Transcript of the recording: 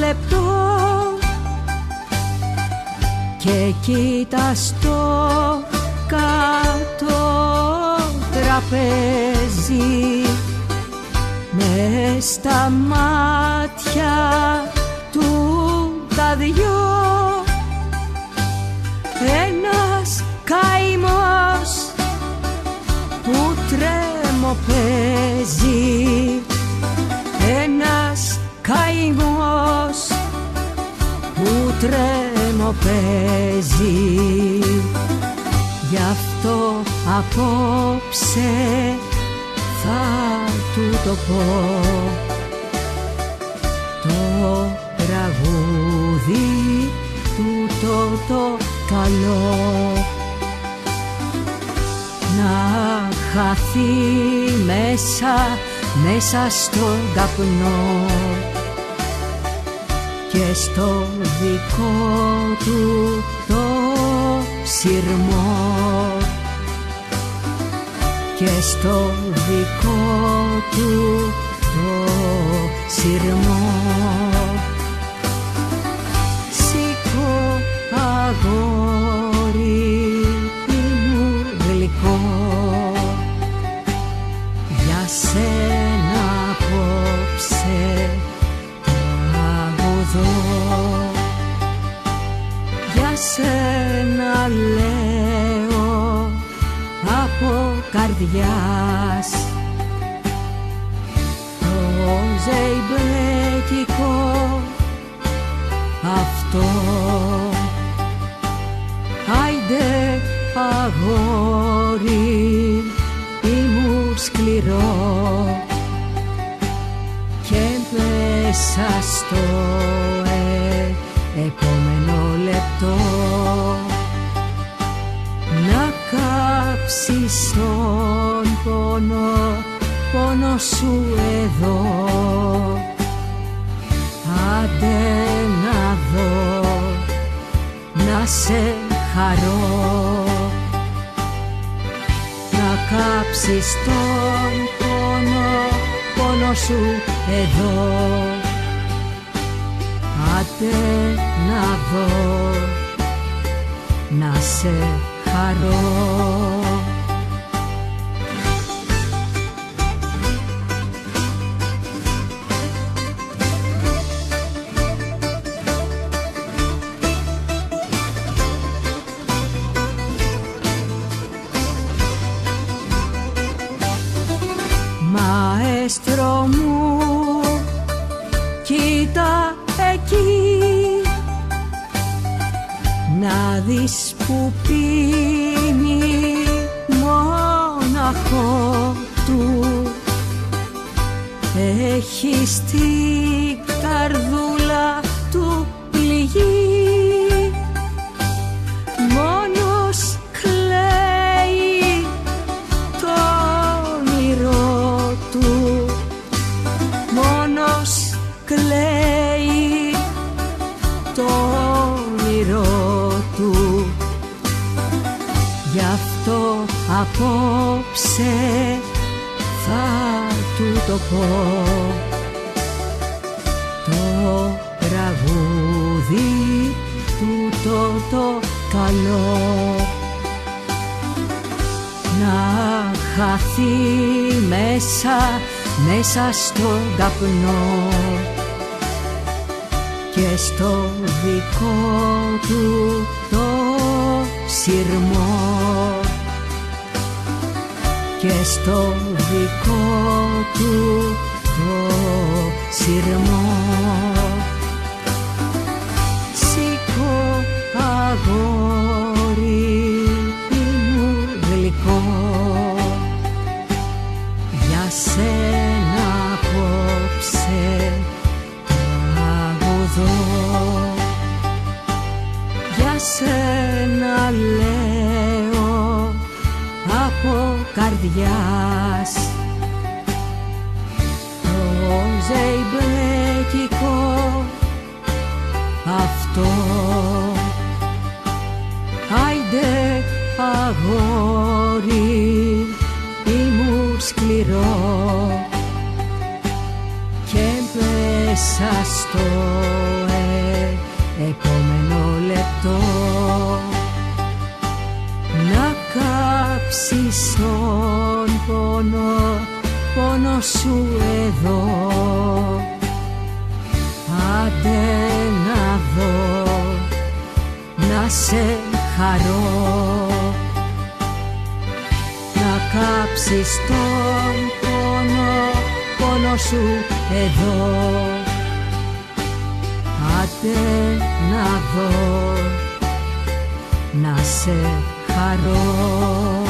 λεπτό και κοίτα στο κάτω τραπέζι μες στα μάτια του τα δυο ένας καημός που τρέμο παίζει, ένας καημός που τρέμο παίζει. Γι' αυτό απόψε θα του το πω το τραγούδι του το καλό, να χαθεί μέσα στον καπνό και στο δικό του το σειρμό και στο δικό του το σειρμό. Σήκω αγόρι μου γλυκό, για σένα απόψε τραγουδώ, για σένα λέω από καρδιάς το ζεϊμπλέκικο αυτό. Άιντε αγόρι ήμου σκληρό και μέσα στο επόμενο λεπτό να κάψεις τον πόνο σου εδώ. Άντε να δω, να σε χαρώ, να κάψεις τον πόνο σου εδώ. Άντε να δω, να σε χαρώ. Μαέστρο μου, κοίτα εκεί, να δεις που πίνει μόναχο του. Έχει στην καρδούλα του πληγή, μόνος κλαίει το όνειρο του, μόνος κλαίει το όνειρο του. Γι' αυτό απόψε θα του το πω το τραγούδι του το καλό, να χαθεί μέσα στον καπνό και στο δικό του το σειρμό και στο δικό του το σειρμό. Σήκω αγόρι μου γλυκό, για σένα απόψε τραγουδώ, για σένα λέω από καρδιάς το ζεϊμπλέκικο αυτό. Άιντε αγόρι ήμου σκληρό και μέσα στο επόμενο λεπτό να κάψεις τον πόνο σου εδώ. Άντε να δω, να σε χαρώ, να κάψεις τον πόνο σου εδώ. Άντε να δω, να σε χαρώ.